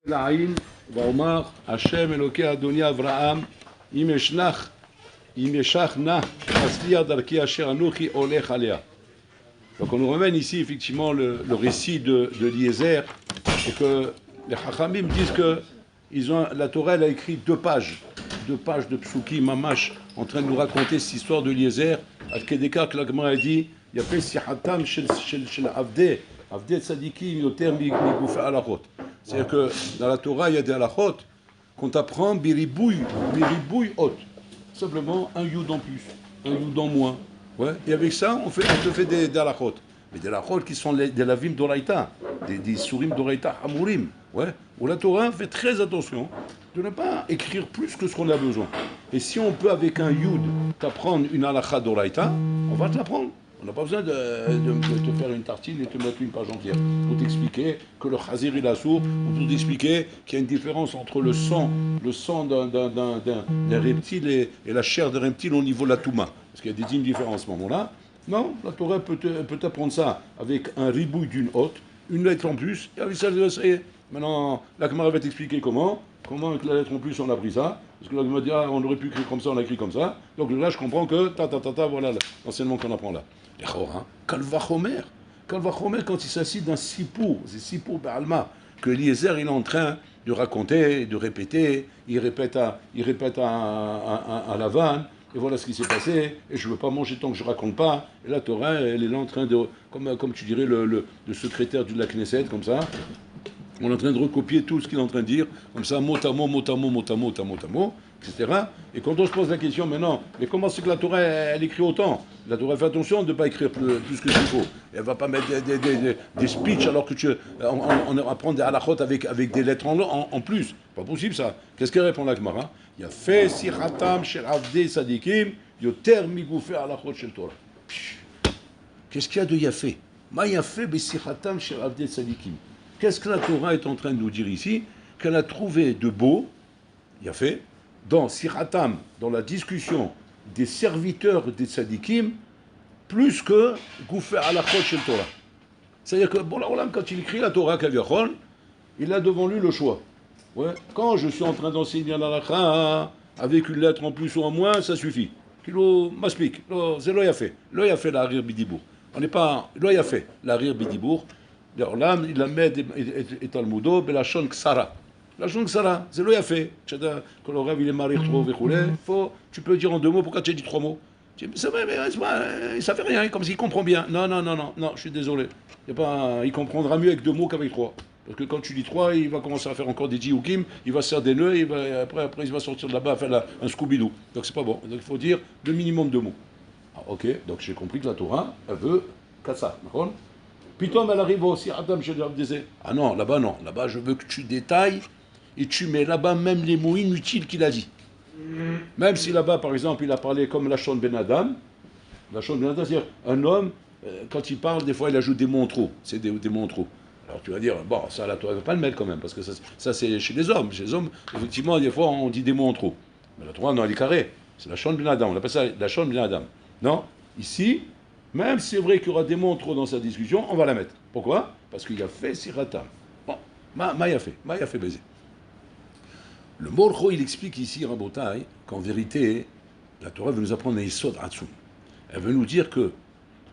לעין ואומר השם אלוקי אדוני אברהם אם ישך נא מצליח דרכי אשר אנוכי הולך עליה. Donc on nous ramène ici effectivement le récit de Eliezer et que les Chachamim disent que la Torah elle a écrit deux pages de psuki mamash en train de nous raconter cette histoire de Eliezer. Ad kedeka que la Gemara a dit il y a fait sihatam shel avdei tzadikim yoter migufei halachot. C'est-à-dire que dans la Torah il y a des halachot qu'on t'apprend biribouy hot, simplement un yud en plus, un yud en moins. Ouais. Et avec ça, on te fait des halachot. Mais des halachot qui sont des lavim d'oraïta, des surim d'oraïta hamurim. Ouais. Où la Torah fait très attention de ne pas écrire plus que ce qu'on a besoin. Et si on peut, avec un yud, t'apprendre une halakha d'oraïta, on va te l'apprendre. On n'a pas besoin de te faire une tartine et te mettre une page entière pour t'expliquer que le chazir il a sourd, ou pour t'expliquer qu'il y a une différence entre le sang d'un reptile et la chair d'un reptile au niveau de la touma. Parce qu'il y a des différences à ce moment-là. Non, la Torah peut t'apprendre ça avec un ribouille d'une hôte, une lettre en plus, et avec ça y est. Maintenant, la Gemara va t'expliquer comment avec la lettre en plus on a pris ça. Parce que la Gemara dit, on aurait pu écrire comme ça, on a écrit comme ça. Donc là, je comprends que, voilà l'enseignement qu'on apprend là. Kalvachomer, quand il s'agit d'un sipour, c'est sipour Baalma, que Eliezer il est en train de raconter, de répéter, il répète à Lavan, et voilà ce qui s'est passé, et je ne veux pas manger tant que je ne raconte pas. Et la Torah, elle est là en train de, comme tu dirais le secrétaire de la Knesset, comme ça, on est en train de recopier tout ce qu'il est en train de dire, comme ça, mot à mot, etc. Et quand on se pose la question maintenant, mais comment c'est que la Torah, elle écrit autant? La Torah fait attention de ne pas écrire plus que ce qu'il faut. Elle ne va pas mettre des speeches alors que on apprend des halachot avec des lettres en plus. Pas possible ça. Qu'est-ce qu'elle répond la Gemara? Il y a fait sichatam shel avdei sadikim yoter migufei halachot shel Torah. Qu'est-ce qu'il y a de yafé? Ma yafé besichatam shel avdei sadikim. Qu'est-ce que la Torah est en train de nous dire ici? Qu'elle a trouvé de beau, yafé, dans Siratam, dans la discussion des serviteurs des tzadikim, plus que Goufé Halachot Shel Torah. C'est-à-dire que, bon, quand il écrit la Torah Kaviachol, il a devant lui le choix. Ouais. Quand je suis en train d'enseigner l'Halakha, avec une lettre en plus ou en moins, ça suffit. Kilo m'explique. C'est l'oyafé. L'oyafé la rire bidibour. On n'est pas. L'oyafé la rire bidibour. Là, il la met et Talmudo, Belachon Ksara. La Shon Ksara, c'est l'oyafé. Quand le rêve il est marié trop, tu peux dire en deux mots, pourquoi tu as dit trois mots? C'est vrai, mais ça fait rien, comme s'il comprend bien. Non, je suis désolé. Il comprendra mieux avec deux mots qu'avec trois. Parce que quand tu dis trois, il va commencer à faire encore des dioukim, il va se faire des nœuds, et après il va sortir de là-bas à faire un Scooby-Doo. Donc c'est pas bon. Donc il faut dire le minimum de mots. Ah, ok, donc j'ai compris que la Torah, elle veut ça, d'accord? Pitom elle arrive aussi, Adam, je disais, ah non, là-bas je veux que tu détailles, et tu mets là-bas même les mots inutiles qu'il a dit. Même si là-bas, par exemple, il a parlé comme Lachon Ben Adam, c'est-à-dire un homme, quand il parle, des fois il ajoute des mots trop, c'est des mots trop. Alors tu vas dire, bon, ça la Torah ne va pas le mettre quand même, parce que ça c'est chez les hommes. Chez les hommes, effectivement, des fois on dit des mots en trop. Mais la Torah, non, elle est carrée. C'est Lachon Ben Adam, on appelle ça Lachon Ben Adam. Non, ici, même si c'est vrai qu'il y aura des mots en trop dans sa discussion, on va la mettre. Pourquoi? Parce qu'il y a fait siratam. Bon, ma y a fait baiser. Le Morcho, il explique ici, Rabotai, qu'en vérité, la Torah veut nous apprendre un Yesod Atzum. Elle veut nous dire que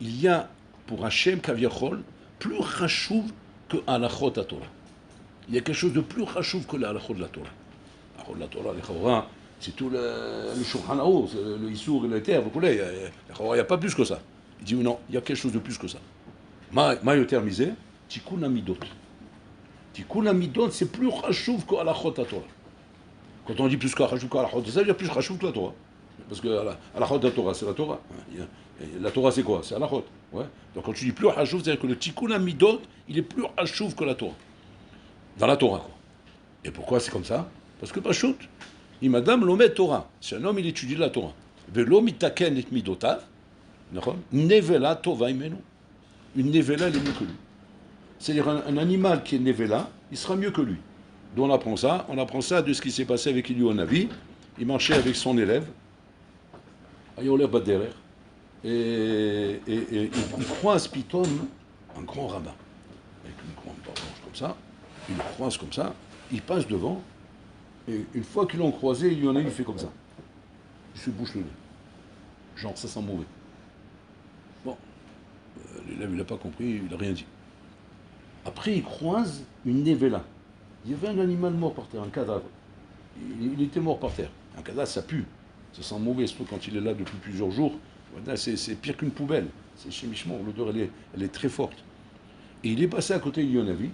il y a pour Hachem Kaviachol plus rachouv que Halachot à Torah. Il y a quelque chose de plus rachouv que l'Halachot de la Torah. Halachot de la Torah, les Chorah, c'est tout le Shulchan Aruch, le Issour et le Ter, vous connaissez, il n'y a pas plus que ça. Il dit non, il y a quelque chose de plus que ça. Ma yoter misé, Tikkun Amidot. Tikkun Amidot, c'est plus rachouv que Halachot à Torah. Quand on dit plus qu'Halachot, ça veut dire plus rachouv que la Torah. Parce que Halachot de la Torah, c'est la Torah. La Torah, c'est quoi? C'est Halachot. Ouais. Donc quand tu dis plus rachouv, c'est-à-dire que le Tikkun Amidot, il est plus rachouv que la Torah. Dans la Torah, quoi. Et pourquoi c'est comme ça? Parce que Pashut, il madame l'omet Torah. Si un homme, il étudie la Torah. Velo mitaken et midotav. Nevela tova imenu. Une nevela, elle est mieux que lui. C'est-à-dire un animal qui est nevela, il sera mieux que lui. D'où on apprend ça? On apprend ça de ce qui s'est passé avec Eliyahu Navi. Il marchait avec son élève, Ayoler Baderer, et il croise Pitom, un grand rabbin, avec une grande barbe comme ça. Il le croise comme ça. il passe devant, et une fois qu'ils l'ont croisé, il y en a une, il fait comme ça. Il se bouche le nez. Genre, ça sent mauvais. Bon, l'élève, il n'a pas compris, il n'a rien dit. Après, il croise une névéla. Il y avait un animal mort par terre, un cadavre. Il était mort par terre. Un cadavre, ça pue. Ça sent mauvais, surtout quand il est là depuis plusieurs jours. C'est pire qu'une poubelle. C'est chimiquement, l'odeur, elle est très forte. Et il est passé à côté, il y en a vu.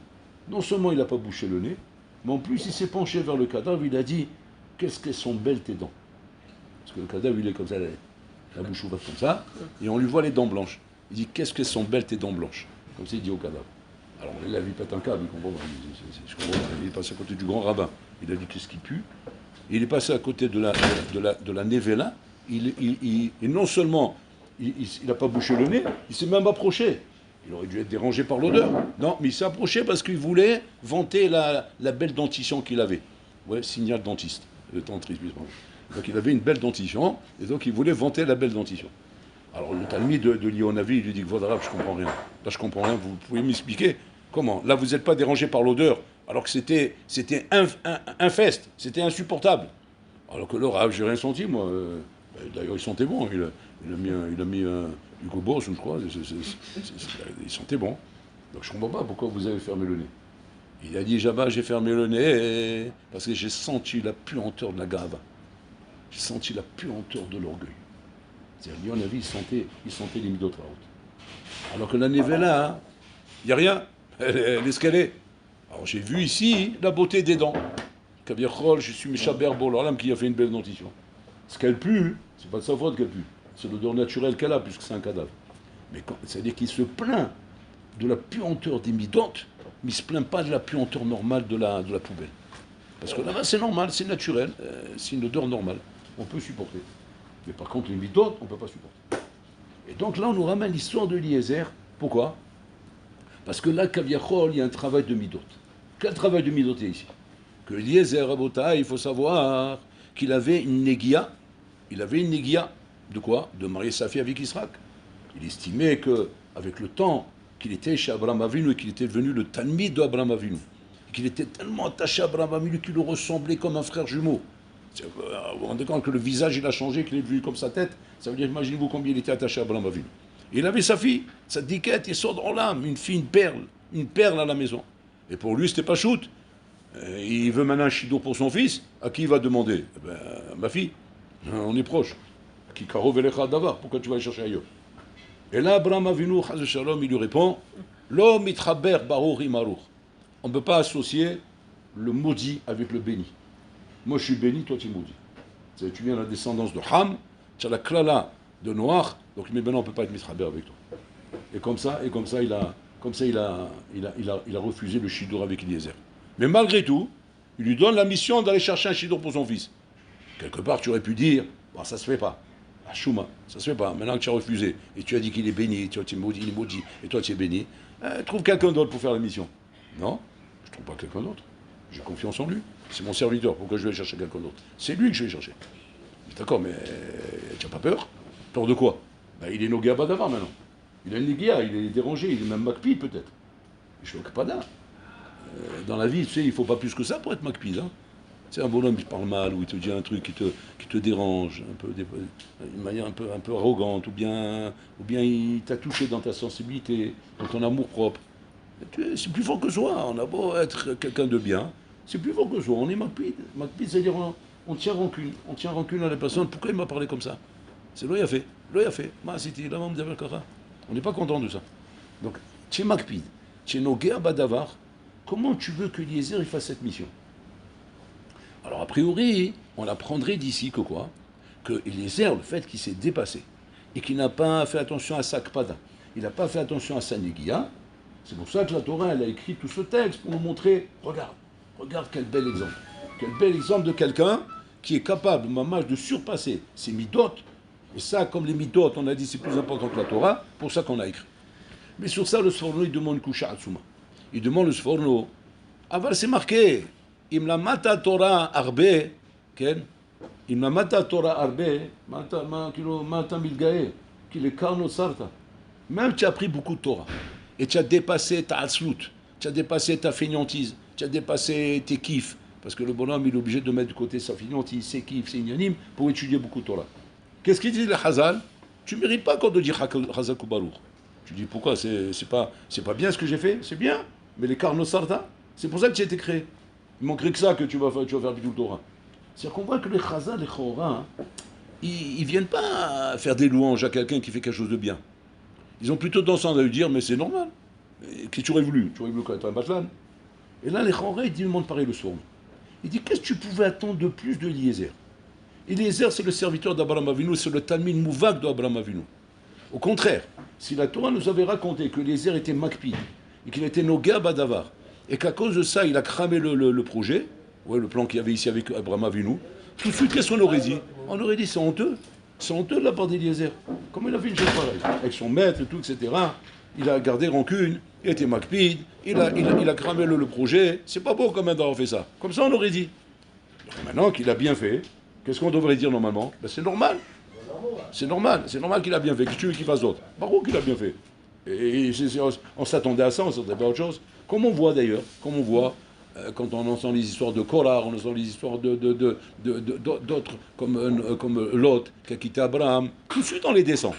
Non seulement il n'a pas bouché le nez, mais en plus, il s'est penché vers le cadavre, il a dit « Qu'est-ce qu'elles sont belles tes dents ?» Parce que le cadavre, il est comme ça, la bouche ouverte comme ça, et on lui voit les dents blanches. Il dit « Qu'est-ce qu'elles sont belles tes dents blanches ?» Comme ça, il dit au cadavre. Alors là, il pète un câble, il comprend pas. Je comprends pas. Il est passé à côté du grand rabbin. Il a dit qu'est-ce qui pue. Et il est passé à côté de la névéla. Et non seulement il n'a pas bouché le nez, il s'est même approché. Il aurait dû être dérangé par l'odeur. Non, mais il s'est approché parce qu'il voulait vanter la belle dentition qu'il avait. Ouais, signal dentiste, le tantrisme. Donc il avait une belle dentition, et donc il voulait vanter la belle dentition. Alors le Talmide de Lionavi, il lui dit, Kvodarav, je comprends rien. Là, je comprends rien, vous pouvez m'expliquer comment? Là, vous n'êtes pas dérangé par l'odeur, alors que c'était infeste, c'était insupportable. Alors que le Rav, j'ai rien senti, moi. D'ailleurs, il sentait bon. Il a mis un Hugo Boss, je crois. Il sentait bon. Donc je ne comprends pas pourquoi vous avez fermé le nez. Il a dit, Jabba, j'ai fermé le nez parce que j'ai senti la puanteur de la gava. J'ai senti la puanteur de l'orgueil. C'est-à-dire, lui, en avis, il sentait les midot haute. Alors que la Nevela, il n'y a rien. Elle est ce qu'elle est. Alors j'ai vu ici la beauté des dents. Kaviachol, je suis Meshaber Bololam qui a fait une belle dentition. Ce qu'elle pue, c'est pas de sa faute qu'elle pue. C'est l'odeur naturelle qu'elle a, puisque c'est un cadavre. Mais c'est-à-dire qu'il se plaint de la puanteur des midotes, mais il ne se plaint pas de la puanteur normale de la poubelle. Parce que là-bas, c'est normal, c'est naturel, c'est une odeur normale. On peut supporter. Mais par contre, les midotes, on ne peut pas supporter. Et donc là, on nous ramène l'histoire de Eliezer. Pourquoi? Parce que là, Kaviachol, il y a un travail de midot. Quel travail de midot est ici? Que Eliezer, Abota, il faut savoir qu'il avait une négia. Il avait une négia de quoi? De marier sa fille avec Israël. Il estimait qu'avec le temps qu'il était chez Abraham Avinu et qu'il était devenu le Talmide d'Abraham Avinu, et qu'il était tellement attaché à Abraham Avinu qu'il le ressemblait comme un frère jumeau. Vous vous rendez compte que le visage il a changé, qu'il est devenu comme sa tête. Ça veut dire, imaginez-vous combien il était attaché à Abraham Avinu. Il avait sa fille, sa diquette, il sort dans l'âme, une fille, une perle à la maison. Et pour lui, c'était pas shoot. Il veut maintenant un chido pour son fils. À qui il va demander? Ma fille. On est proche. Qui karov elecha davar. Pourquoi tu vas aller chercher ailleurs? Et là, Abraham Avinu, chaz shalom, il lui répond, Lo mitraber baruch imaruch. On ne peut pas associer le maudit avec le béni. Moi, je suis béni, toi, tu es maudit. Tu viens de la descendance de Ham, tu as la klala de Noach, donc mais maintenant, on ne peut pas être mitraber avec toi. Et comme ça, il a refusé le shidur avec Eliezer. Mais malgré tout, il lui donne la mission d'aller chercher un shidur pour son fils. Quelque part, tu aurais pu dire, bon, ça se fait pas. Ah, Chouma, ça se fait pas. Maintenant que tu as refusé, et tu as dit qu'il est béni, tu es maudit, il est maudit, et toi tu es béni, trouve quelqu'un d'autre pour faire la mission. Non, je ne trouve pas quelqu'un d'autre. J'ai confiance en lui. C'est mon serviteur, pourquoi je vais chercher quelqu'un d'autre? C'est lui que je vais chercher. D'accord, mais tu n'as pas peur? Peur de quoi? Il est Noga Badavar maintenant. Il a une Négia, il est dérangé, il est même Makpid peut-être. Je suis Okpada. Dans la vie, tu sais, il ne faut pas plus que ça pour être Makpid. Hein. C'est un bonhomme qui parle mal, ou il te dit un truc qui te dérange, d'une manière un peu arrogante, ou bien il t'a touché dans ta sensibilité, dans ton amour propre. C'est plus fort que soi, on a beau être quelqu'un de bien, c'est plus fort que soi, on est Makpid. Makpid, c'est-à-dire on tient rancune à la personne, pourquoi il m'a parlé comme ça? C'est l'oeil a fait, on n'est pas content de ça. Donc, tu es Makpid, tu es Noguer Badavar, comment tu veux que Eliezer il fasse cette mission? Alors, a priori, on apprendrait d'ici que quoi? Que Eliezer, le fait qu'il s'est dépassé, et qu'il n'a pas fait attention à sa kpada, il n'a pas fait attention à sa négia, c'est pour ça que la Torah, elle a écrit tout ce texte pour nous montrer, regarde quel bel exemple de quelqu'un qui est capable, maman, de surpasser ses midotes, et ça, comme les midotes, on a dit, c'est plus important que la Torah, pour ça qu'on a écrit. Mais sur ça, le Sforno, il demande Kusha Atsuma. Il demande le Sforno, aval c'est marqué, אם למדת תורה הרבה, כן? אם למדת תורה הרבה, מה אתה מתגאה? כי לכאן נוצרת. Même tu as appris beaucoup de Torah, et tu as dépassé ta atzlut, tu as dépassé ta fainéantise, tu tu as dépassé tes kiffs. Parce que le bonhomme, il est obligé de mettre de côté sa finance, ses kiffs, ses ignanim, pour étudier beaucoup de Torah. Qu'est-ce qu'il dit le Hazal? Tu ne mérites pas encore de dire Hazak ou Baruch. Tu dis pourquoi? C'est pas bien ce que j'ai fait? C'est bien. Mais les Karno Sarta, c'est pour ça que tu as été créé. Il manquerait que ça que tu vas faire du Torah. C'est-à-dire qu'on voit que les Hazal, les Chora, ils ne viennent pas faire des louanges à quelqu'un qui fait quelque chose de bien. Ils ont plutôt tendance à lui dire, mais c'est normal. Qu'est-ce que tu aurais voulu? Tu aurais voulu être un Batlan. Et là, les Chora, ils demandent pareil le soir. Il dit, qu'est-ce que tu pouvais attendre de plus de Eliezer? Eliezer, c'est le serviteur d'Abraham Avinu, c'est le Talmid Mouvak d'Abraham Avinu. Au contraire, si la Torah nous avait raconté que Eliezer était Makpid, et qu'il était Noga Badavar, et qu'à cause de ça, il a cramé le projet, ouais, le plan qu'il y avait ici avec Abraham Avinu, tout de suite, qu'est-ce qu'on aurait dit? On aurait dit, c'est honteux. C'est honteux de la part d'Eliezer. Comment il a fait une chose pareille? Avec son maître et tout, etc. Il a gardé rancune, il était Makpid, il a cramé le projet. C'est pas beau quand même d'avoir fait ça. Comme ça, on aurait dit. Donc maintenant qu'il a bien fait, qu'est-ce qu'on devrait dire normalement? Ben, c'est normal. C'est normal qu'il a bien fait. Qu'est-ce que tu veux qu'il fasse d'autre? Baruch qu'il a bien fait. Et on s'attendait à ça, on s'attendait pas à autre chose. Comme on voit d'ailleurs, quand on entend les histoires de Korah, on entend les histoires d'autres, comme Lot, qui a quitté Abraham, tout de suite on les descend.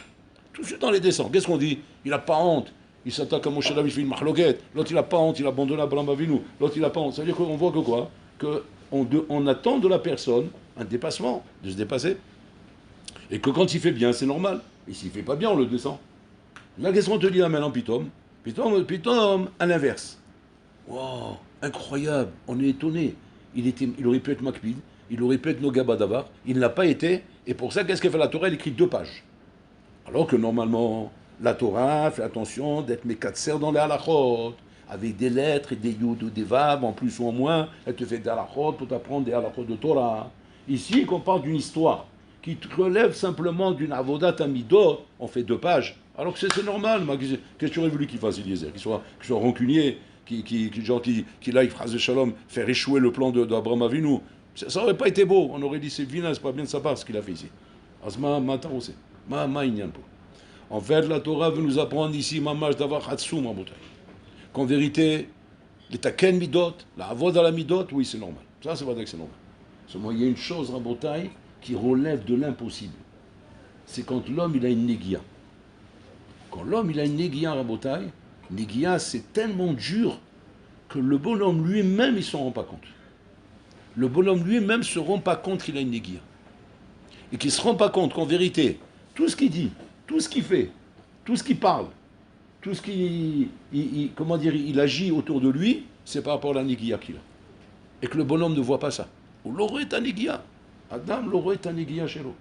Qu'est-ce qu'on dit? Il n'a pas honte. Il s'attaque à Moshe Rabbeinu, il fait une mahloquette. L'autre, il n'a pas honte, il abandonne Abraham Avinu. L'autre, il n'a pas honte. Ça veut dire qu'on voit que quoi? Qu'on attend de la personne un dépassement, de se dépasser. Et que quand il fait bien, c'est normal. Et s'il ne fait pas bien, on le descend. Là, qu'est-ce qu'on te dit là maintenant, Pitom, à l'inverse. Wow, incroyable, on est étonné. Il aurait pu être Makpid, il aurait pu être Nogabadavar, il ne l'a pas été, et pour ça, qu'est-ce qu'elle fait la Torah? Elle écrit 2 pages. Alors que normalement, la Torah fait attention d'être Mekatser dans les halachot, avec des lettres et des yud ou des vav, en plus ou en moins, elle te fait des halachot pour t'apprendre des halachot de Torah. Ici, qu'on parle d'une histoire qui relève simplement d'une avodat amidot, on fait 2 pages. Alors que c'est normal, qu'est-ce que tu aurais voulu qu'il fasse, Eliezer? Qu'il soit rancunier, qu'il aille, phrase de shalom, faire échouer le plan d'Abraham Avinu. Ça n'aurait pas été beau, on aurait dit c'est vilain, c'est pas bien de sa part ce qu'il a fait ici. En fait, la Torah veut nous apprendre ici, mamash d'avoir hatsum, qu'en vérité, les taken midot, la avod à la midot, oui c'est normal. Ça c'est vrai que c'est normal. Seulement il y a une chose, Rabotai, qui relève de l'impossible. C'est quand l'homme il a une négia. Quand l'homme il a une négia, Rabotai, négia c'est tellement dur que le bonhomme lui-même il s'en rend pas compte. Le bonhomme lui-même ne se rend pas compte qu'il a une négia. Et qu'il ne se rend pas compte qu'en vérité, tout ce qu'il dit, tout ce qu'il fait, tout ce qu'il parle, tout ce qu'il il agit autour de lui, c'est par rapport à la négia qu'il a. Et que le bonhomme ne voit pas ça. L'oro est un négia. Adam, l'oro est un négia chez l'eau.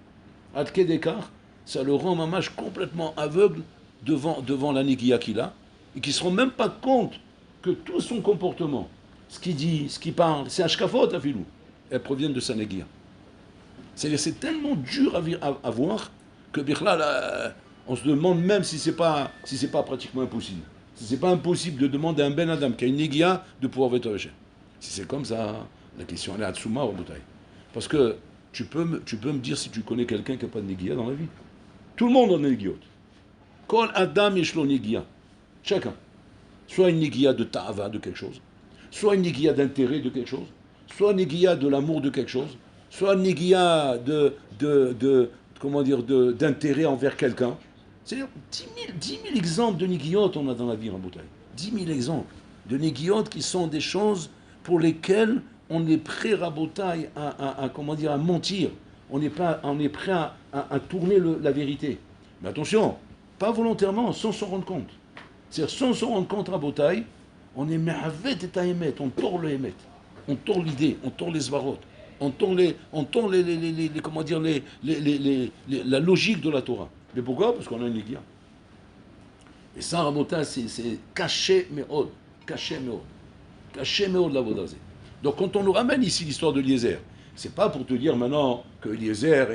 Ad Kedekar, ça le rend mamash complètement aveugle devant la négia qu'il a, et qu'il ne se rend même pas compte que tout son comportement, ce qu'il dit, ce qu'il parle, c'est ashkafot à filou, elles proviennent de sa négia. C'est-à-dire c'est tellement dur à voir que on se demande même si c'est pas pratiquement impossible. Si c'est pas impossible de demander à un Ben Adam qui a une négia de pouvoir être Hashem. Si c'est comme ça, la question elle est à Tsuma au bouteille. Parce que tu peux me dire si tu connais quelqu'un qui n'a pas de négia dans la vie. Tout le monde a une négiot. Kol Adam yeshlo négia. Chacun. Soit une négia de ta'ava de quelque chose, soit une négia d'intérêt de quelque chose, soit une négia de l'amour de quelque chose, soit une négia d'intérêt envers quelqu'un. C'est-à-dire 10 000 exemples de négiot on a dans la vie en bouteille. 10 000 exemples de négiot qui sont des choses pour lesquelles on est prêt à mentir. On est prêt à tourner la vérité. Mais attention, pas volontairement, sans s'en rendre compte. C'est-à-dire, sans s'en rendre compte à Botaï, on est mehavet et aémet, on tord le émet, on tord l'idée, on tord les svarot, on tord la logique de la Torah. Mais pourquoi? Parce qu'on a une négia. Et ça, Rabotai, c'est caché méod, caché méod la vodazé. Donc quand on nous ramène ici l'histoire de Eliezer, c'est pas pour te dire maintenant que Eliezer,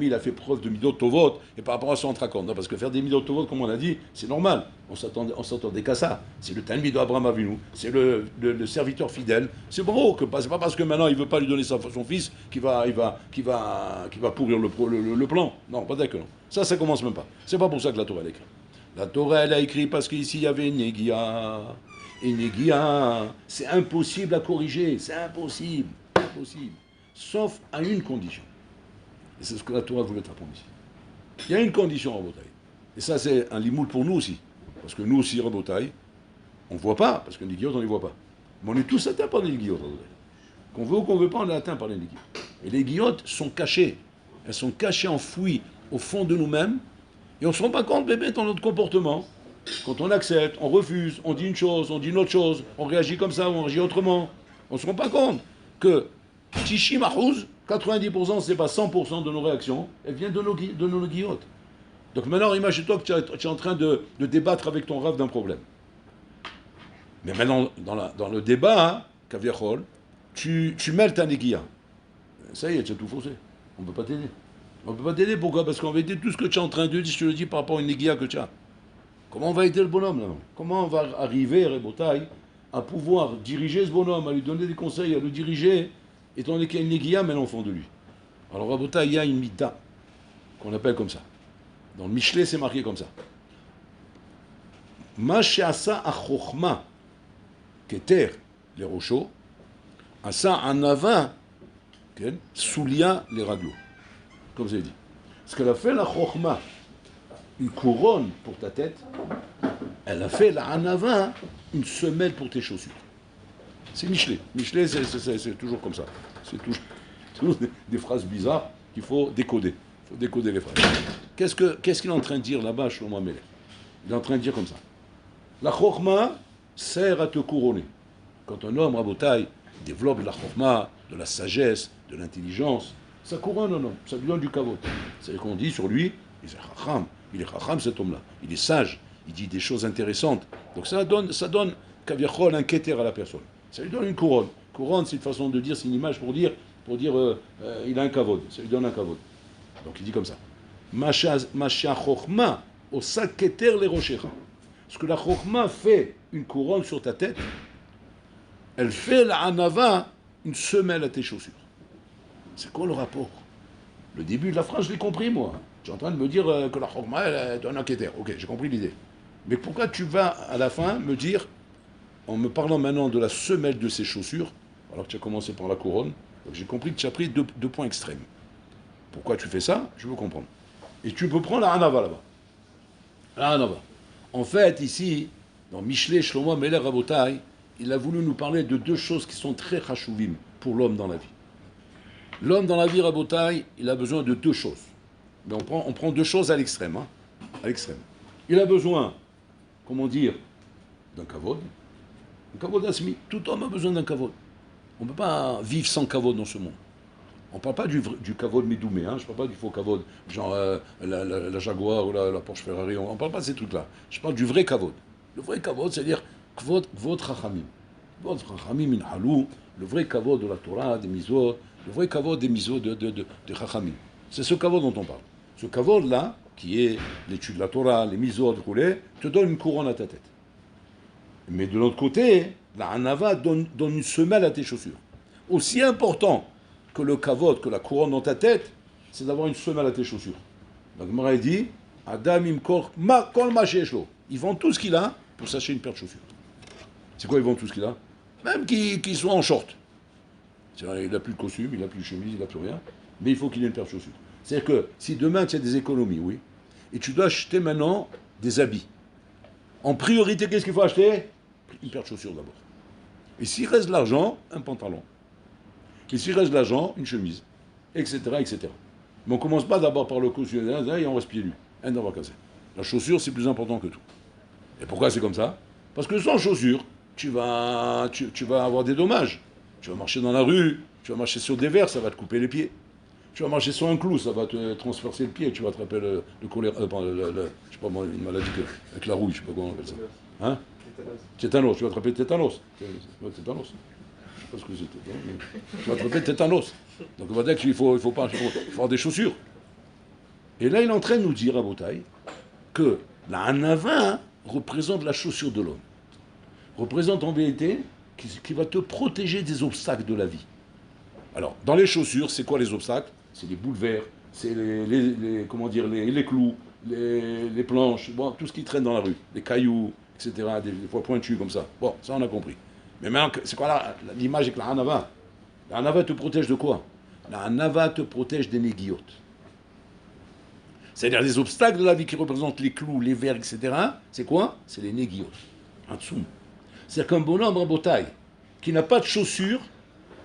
il a fait preuve de midot tovot et par rapport à son entrakon. Non, parce que faire des midot tovot, comme on a dit, c'est normal. On s'attendait qu'à ça. C'est le Talmid d'Abraham Avinu, c'est le serviteur fidèle. C'est bon, c'est pas parce que maintenant il veut pas lui donner son fils qu'il va pourrir le plan. Non, pas d'accord. Ça commence même pas. C'est pas pour ça que la Torah elle écrit. La Torah elle a écrit parce qu'ici il y avait une négia. Et Negia, c'est impossible à corriger, c'est impossible, impossible. Sauf à une condition. Et c'est ce que la Torah voulait t'apprendre ici. Il y a une condition, Rabotai. Et ça, c'est un limoul pour nous aussi. Parce que nous aussi, Rabotai, on ne voit pas, parce que les guillottes, on ne les voit pas. Mais on est tous atteints par les guillottes, Rabotai. Qu'on veut ou qu'on ne veut pas, on est atteint par les guillottes. Et les guillottes sont cachées. Elles sont cachées, enfouies au fond de nous-mêmes. Et on ne se rend pas compte, bébé, dans notre comportement. Quand on accepte, on refuse, on dit une chose, on dit une autre chose, on réagit comme ça ou on réagit autrement. On ne se rend pas compte que Tishi Mahouz, 90%, c'est pas 100% de nos réactions, elles viennent de nos guillottes. Donc maintenant, imagine-toi que tu es en train de débattre avec ton rave d'un problème. Mais maintenant, dans le débat, hein, Kaviachol, tu mêles ta néguia. Ça y est, tu as tout faussé. On ne peut pas t'aider. On ne peut pas t'aider, pourquoi? Parce qu'en vérité, tout ce que tu es en train de dire, je te le dis par rapport à une néguia que tu as. Comment on va aider le bonhomme là? Comment on va arriver, Rebotaï, à pouvoir diriger ce bonhomme, à lui donner des conseils, à le diriger, étant donné qu'il y a une néguia maintenant au fond de lui? Alors, Rebotaï, il y a une mita, qu'on appelle comme ça. Dans le Michelet, c'est marqué comme ça. Ma she'asa achochma, keter, les rochos, asa anava, soulia, les raglos. Comme ça dit. Ce qu'elle a fait, la chochma, une couronne pour ta tête, elle a fait la anava, une semelle pour tes chaussures. C'est Michelet. Michelet, c'est toujours comme ça. C'est toujours des phrases bizarres qu'il faut décoder. Il faut décoder les phrases. Qu'est-ce qu'il est en train de dire là-bas, Shlomo Amelech? Il est en train de dire comme ça. La chokhma sert à te couronner. Quand un homme, Rabotai, développe de la chokhma, de la sagesse, de l'intelligence, ça couronne un homme, ça lui donne du kavod. C'est qu'on dit sur lui, il est chacham cet homme-là, il est sage, il dit des choses intéressantes. Donc ça donne kaviachol, un keter à la personne. Ça lui donne une couronne. Couronne, c'est une façon de dire, c'est une image pour dire il a un kavod, ça lui donne un kavod. Donc il dit comme ça. Masha chokhma, osa keter le rochecha. Ce que la chokhma fait une couronne sur ta tête, elle fait la anava, une semelle à tes chaussures. C'est quoi le rapport? Le début de la phrase, je l'ai compris, moi. Tu es en train de me dire que la chokhma, elle est un keter. Ok, j'ai compris l'idée. Mais pourquoi tu vas, à la fin, me dire, en me parlant maintenant de la semelle de ses chaussures, alors que tu as commencé par la couronne, j'ai compris que tu as pris deux points extrêmes. Pourquoi tu fais ça? Je veux comprendre. Et tu peux prendre la anava là-bas. La anava. En fait, ici, dans Michelet, Shlomo Amelech Rabotai, il a voulu nous parler de deux choses qui sont très chashuvim pour l'homme dans la vie. L'homme dans la vie, Rabotai, il a besoin de deux choses. Mais on prend deux choses à l'extrême. Hein, à l'extrême. Il a besoin, comment dire, d'un kavod. Un kavod asmi. Tout homme a besoin d'un kavod. On ne peut pas vivre sans kavod dans ce monde. On ne parle pas du kavod médoumé, hein, je ne parle pas du faux kavod, genre la Jaguar ou la Porsche Ferrari, on ne parle pas de ces trucs-là. Je parle du vrai kavod. Le vrai kavod, c'est-à-dire kvod chachamim. Kvod chachamim in halou, le vrai kavod de la Torah, des mitzvot, le vrai kavod des mitzvot de chachamim. C'est ce kavod dont on parle. Ce kavod-là, qui est l'étude de la Torah, les mitzvot, te donne une couronne à ta tête. Mais de l'autre côté, la anava donne une semelle à tes chaussures. Aussi important que le kavod, que la couronne dans ta tête, c'est d'avoir une semelle à tes chaussures. Donc Mara dit, Adam imkor ma kol ma sheeshlo. Il vend tout ce qu'il a pour s'acheter une paire de chaussures. C'est quoi, il vend tout ce qu'il a? Même qu'il soit en short. Il n'a plus de costume, il n'a plus de chemise, il n'a plus rien, mais il faut qu'il ait une paire de chaussures. C'est-à-dire que si demain tu as des économies, oui, et tu dois acheter maintenant des habits, en priorité, qu'est-ce qu'il faut acheter? Une paire de chaussures d'abord. Et s'il reste de l'argent, un pantalon. Et s'il reste de l'argent, une chemise, etc., etc. Mais on ne commence pas d'abord par le costume et on reste pieds nus. La chaussure, c'est plus important que tout. Et pourquoi c'est comme ça? Parce que sans chaussure, tu vas avoir des dommages. Tu vas marcher dans la rue, tu vas marcher sur des verres, ça va te couper les pieds. Tu vas marcher sur un clou, ça va te transpercer le pied, tu vas attraper le choléra, je sais pas moi, une maladie avec la rouille, je sais pas comment on appelle ça. Hein? Tétanos, tu vas attraper tétanos. Tétanos. Je ne sais pas ce que c'était. Mais tu vas attraper tétanos. Donc on va dire qu'il faut avoir des chaussures. Et là, il est en train de nous dire à Botaï que la anava représente la chaussure de l'homme. Représente en vérité qui va te protéger des obstacles de la vie. Alors, dans les chaussures, c'est quoi les obstacles? C'est les boules vertes, c'est les clous, les planches, bon, tout ce qui traîne dans la rue, les cailloux, etc., des fois pointus comme ça. Bon, ça on a compris. Mais maintenant, c'est quoi l'image avec la hanava? La hanava te protège de quoi? La hanava te protège des négiotes. C'est-à-dire les obstacles de la vie qui représentent les clous, les vers, etc. C'est quoi? C'est les négiotes. En dessous. C'est-à-dire qu'un bonhomme rabotaille qui n'a pas de chaussures,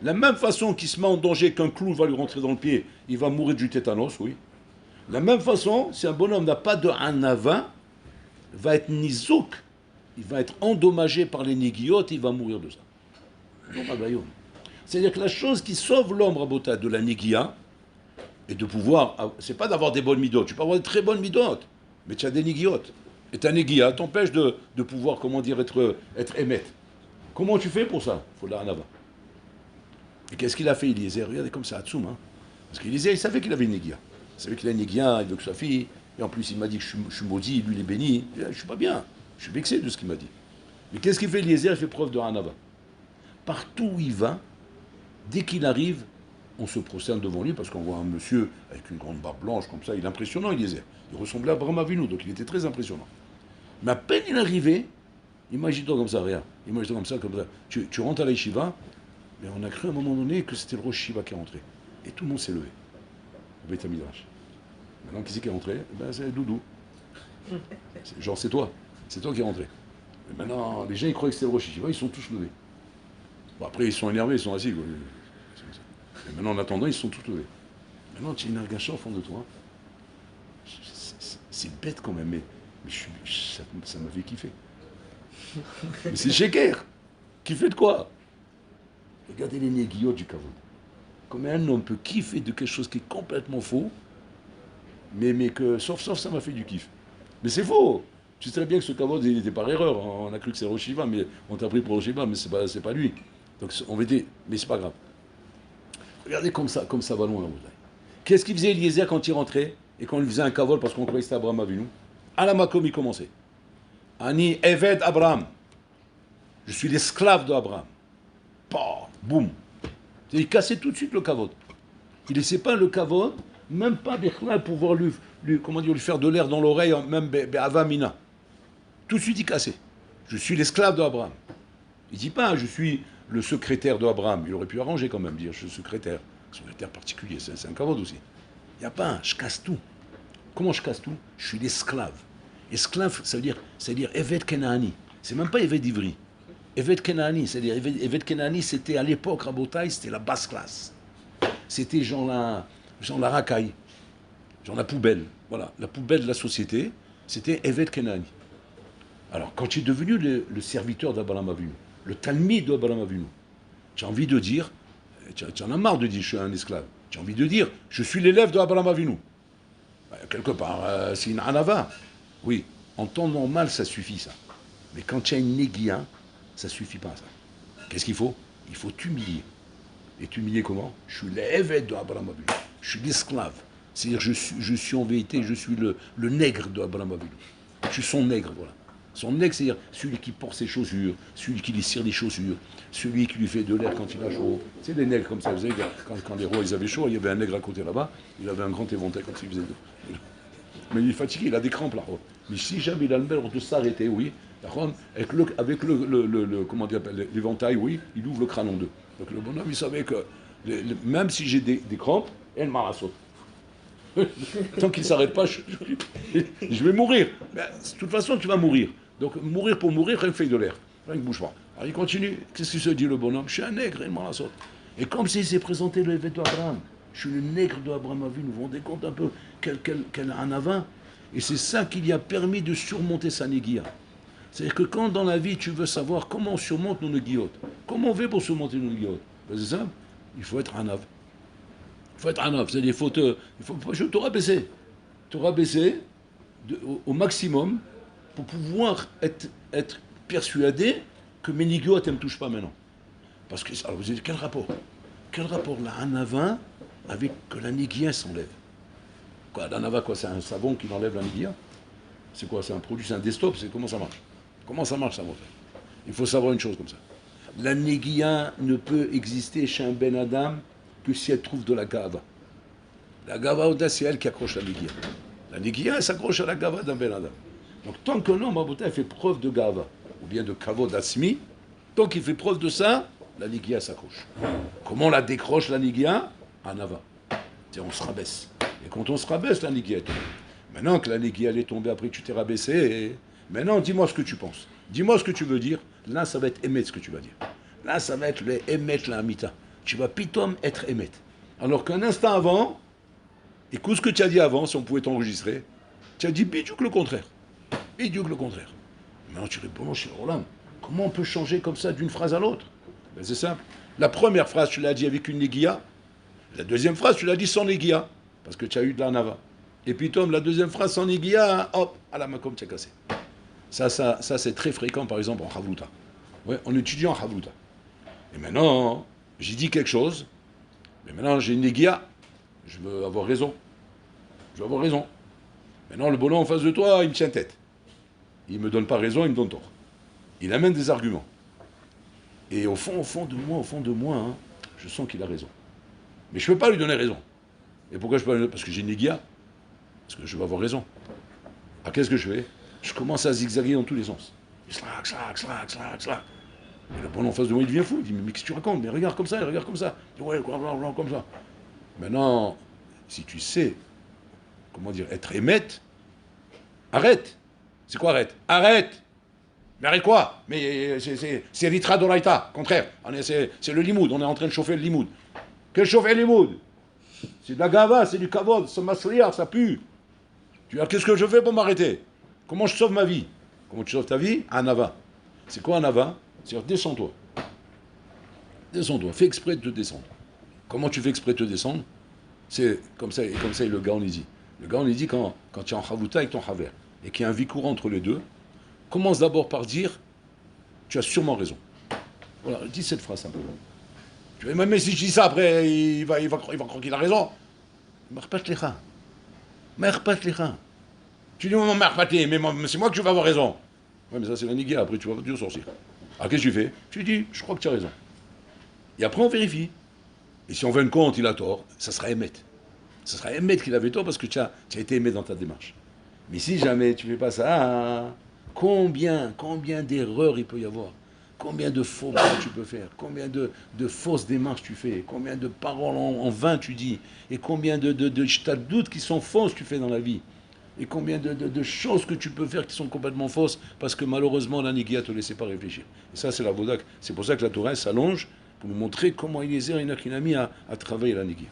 la même façon qu'il se met en danger qu'un clou va lui rentrer dans le pied, il va mourir du tétanos, oui. La même façon, si un bonhomme n'a pas de hanava, va être nizouk, il va être endommagé par les négiotes, il va mourir de ça. C'est-à-dire que la chose qui sauve l'homme rabotaille de la négia, et de pouvoir, c'est pas d'avoir des bonnes midotes, tu peux avoir des très bonnes midotes, mais tu as des négiotes. Et ta négia t'empêche de pouvoir, comment dire, être émette. Comment tu fais pour ça? Il faut de la hanava. Et qu'est-ce qu'il a fait, Eliezer? Regardez comme ça, Hatsoum. Hein. Parce qu'Eliezer, il savait qu'il avait une négia. Il savait qu'il a une négia, il veut que sa fille. Et en plus, il m'a dit que je suis maudit, lui, il est béni. Je ne suis pas bien. Je suis vexé de ce qu'il m'a dit. Mais qu'est-ce qu'il fait, Eliezer? Il fait preuve de hanava. Partout où il va, dès qu'il arrive, on se prosterne devant lui parce qu'on voit un monsieur avec une grande barbe blanche comme ça. Il est impressionnant, Eliezer. Il ressemblait à Abraham Avinu, donc il était très impressionnant. Mais à peine il est arrivé, imagine-toi comme ça, regarde. Imagine-toi comme ça, comme ça. Tu rentres à la yeshiva. Mais on a cru à un moment donné que c'était le Rosh Shiva qui est rentré. Et tout le monde s'est levé. Au Beit Midrash. Maintenant, qui c'est qui est rentré? C'est Doudou. Genre, c'est toi. C'est toi qui es rentré. Et maintenant, les gens, ils croyaient que c'était le Rosh Shiva, ils sont tous levés. Bon, après, ils sont énervés, ils sont assis. Quoi. Et maintenant, en attendant, ils sont tous levés. Maintenant, tu as une argacha au fond de toi. C'est bête quand même, mais ça m'a fait kiffer. Mais c'est Sheker. Kiffer de quoi? Regardez les négiotes du kavod. Comment un homme peut kiffer de quelque chose qui est complètement faux, mais que, sauf ça m'a fait du kiff. Mais c'est faux. Tu sais très bien que ce kavod, il n'était par erreur. On a cru que c'est Rosh Shiva, mais on t'a pris pour Rosh Shiva, mais c'est pas lui. Donc on va dire, mais c'est pas grave. Regardez comme ça va loin. Qu'est-ce qu'il faisait Eliezer quand il rentrait et quand il faisait un kavod parce qu'on croyait que c'était Abraham Avinu? À la makom, il commençait. Ani Eved Abraham. Je suis l'esclave d'Abraham. Boum. Il cassait tout de suite le kavod. Il ne laissait pas le kavod, même pas pouvoir lui faire de l'air dans l'oreille, même Avamina. Tout de suite, il cassait. Je suis l'esclave d'Abraham. Il ne dit pas, je suis le secrétaire d'Abraham. Il aurait pu arranger quand même, dire, je suis secrétaire particulier, c'est un kavod aussi. Il n'y a pas, je casse tout. Comment je casse tout? Je suis l'esclave. Esclave, ça veut dire Eved Kenaani. C'est même pas Eved Ivri. Eved Kenaani, c'est-à-dire Eved Kenaani, c'était à l'époque, Rabotai, c'était la basse classe. C'était genre la racaille, genre la poubelle. Voilà, la poubelle de la société, c'était Eved Kenaani. Alors, quand tu es devenu le serviteur d'Abraham Avinu, le talmid d'Abraham Avinu, tu as envie de dire, tu en as marre de dire je suis un esclave. Tu as envie de dire je suis l'élève d'Abraham Avinu. Quelque part, c'est une hanava. Oui, en temps normal, ça suffit ça. Mais quand tu as une négia, ça ne suffit pas, ça. Qu'est-ce qu'il faut? Il faut t'humilier. Et t'humilier comment? Je suis l'évêque d'Abraham Avinu. Je suis l'esclave. C'est-à-dire je suis en vérité, je suis le nègre d'Abraham Avinu. Je suis son nègre, voilà. Son nègre, c'est-à-dire celui qui porte ses chaussures, celui qui lui cire les chaussures, celui qui lui fait de l'air quand il a chaud. C'est des nègres comme ça. Vous savez, quand les rois ils avaient chaud, il y avait un nègre à côté là-bas, il avait un grand éventail comme ça, il faisait de... Mais il est fatigué, il a des crampes là. Mais si jamais il a le mérite de s'arrêter, oui, avec comment dire, l'éventail, oui, il ouvre le crâne en deux. Donc le bonhomme, il savait que même si j'ai des crampes, elle m'a rassaut. Tant qu'il ne s'arrête pas, je vais mourir. Mais, de toute façon, tu vas mourir. Donc mourir pour mourir, rien que fait de l'air. Rien que bouge pas. Alors il continue. Qu'est-ce qu'il se dit le bonhomme? Je suis un nègre, elle m'a rassaut. Et comme s'il s'est présenté le l'évêque d'Abraham. Je suis le nègre d'Abraham Avinu. Vous vous rendez compte un peu quel en avant? Et c'est ça qui lui a permis de surmonter sa négia. C'est-à-dire que quand dans la vie tu veux savoir comment on surmonte nos néguiotes, comment on fait pour surmonter nos néguiotes, ben c'est simple, il faut être anav. Il faut être anav, c'est-à-dire il faut te rabaisser. Te rabaisser au maximum pour pouvoir être persuadé que mes néguiotes ne me touchent pas maintenant. Parce que, alors vous avez dit, quel rapport? Quel rapport la anava avec que la négia s'enlève? Quoi, l'anava, quoi, c'est un savon qui enlève la négia? C'est quoi? C'est un produit, c'est un desktop? Comment ça marche? Comment ça marche, ça, mon frère? Il faut savoir une chose comme ça. La négia ne peut exister chez un ben Adam que si elle trouve de la gava. La gava, c'est elle qui accroche la négia. La négia, elle s'accroche à la gava d'un ben Adam. Donc tant qu'un homme, Rabotai, fait preuve de gava, ou bien de kavod asmi, tant qu'il fait preuve de ça, la nigia s'accroche. Comment on la décroche, la nigia? Anava. On se rabaisse. Et quand on se rabaisse, la nigia est tombée. Maintenant que la nigia elle est tombée, après que tu t'es rabaissé, maintenant dis-moi ce que tu penses. Dis-moi ce que tu veux dire. Là, ça va être émettre ce que tu vas dire. Là, ça va être le émettre la amita. Tu vas pitom être émettre. Alors qu'un instant avant, écoute ce que tu as dit avant, si on pouvait t'enregistrer, tu as dit bidiouk le contraire. Bidiouk le contraire. Maintenant, tu réponds, chez Roland, comment on peut changer comme ça d'une phrase à l'autre? Ben, c'est simple. La première phrase, tu l'as dit avec une négia. La deuxième phrase, tu l'as dit sans négia, parce que tu as eu de la nava. Et puis, Tom, la deuxième phrase sans négia, hop, à la makom, tu as cassé. Ça, c'est très fréquent, par exemple, en Havluta. Ouais, en étudiant en Havluta. Et maintenant, j'ai dit quelque chose, mais maintenant, j'ai une négia. Je veux avoir raison. Je veux avoir raison. Maintenant, le bonhomme en face de toi, il me tient tête. Il ne me donne pas raison, il me donne tort. Il amène des arguments. Et au fond de moi, hein, je sens qu'il a raison. Mais je ne peux pas lui donner raison. Et pourquoi je peux pas lui donner? Parce que j'ai une négia. Parce que je veux avoir raison. Alors qu'est-ce que je fais? Je commence à zigzaguer dans tous les sens. Slack. Et le bonhomme en face de moi, il devient fou. Il dit, mais qu'est-ce que tu racontes? Mais regarde comme ça, il regarde comme ça. Il dit, ouais, comme ça. Maintenant, si tu sais, comment dire, être émette, arrête. C'est quoi arrête? Arrête. Mais arrête quoi? Mais c'est l'itra d'Oraïta, contraire. C'est le limoud, on est en train de chauffer le limoud. Que chauffer le limoud? C'est de la gava, c'est du kavod, c'est masliar, ça pue. Tu vois, qu'est-ce que je fais pour m'arrêter? Comment je sauve ma vie? Comment tu sauves ta vie? Anava. C'est quoi Anava? C'est-à-dire descends-toi. Descends-toi, fais exprès de te descendre. Comment tu fais exprès de te descendre? C'est comme ça, et comme ça, le gars, on y dit. Le gars, on y dit quand tu es en chavouta avec ton chaver, et qu'il y a un vie courant entre les deux, commence d'abord par dire, tu as sûrement raison. Voilà, dis cette phrase simplement. Tu vois, mais si je dis ça, après, il va croire qu'il a raison. Merpat lecha. Tu dis, mais c'est moi que tu vas avoir raison. Oui, mais ça, c'est la nigia, après, tu vas toujours sortir. Alors, qu'est-ce que tu fais? Tu dis, je crois que tu as raison. Et après, on vérifie. Et si on veut une compte, il a tort, ça sera émettre. Ça sera émettre qu'il avait tort parce que tu as été aimé dans ta démarche. Mais si jamais tu ne fais pas ça, combien d'erreurs il peut y avoir? Combien de faux pas tu peux faire? Combien de fausses démarches tu fais? Combien de paroles en vain tu dis? Et combien de doutes qui sont fausses tu fais dans la vie? Et combien de choses que tu peux faire qui sont complètement fausses parce que malheureusement la Nigia ne te laissait pas réfléchir. Et ça c'est la Vodak. C'est pour ça que la Torah s'allonge pour nous montrer comment Eliezer et Nakinami a travaillé la Nigia.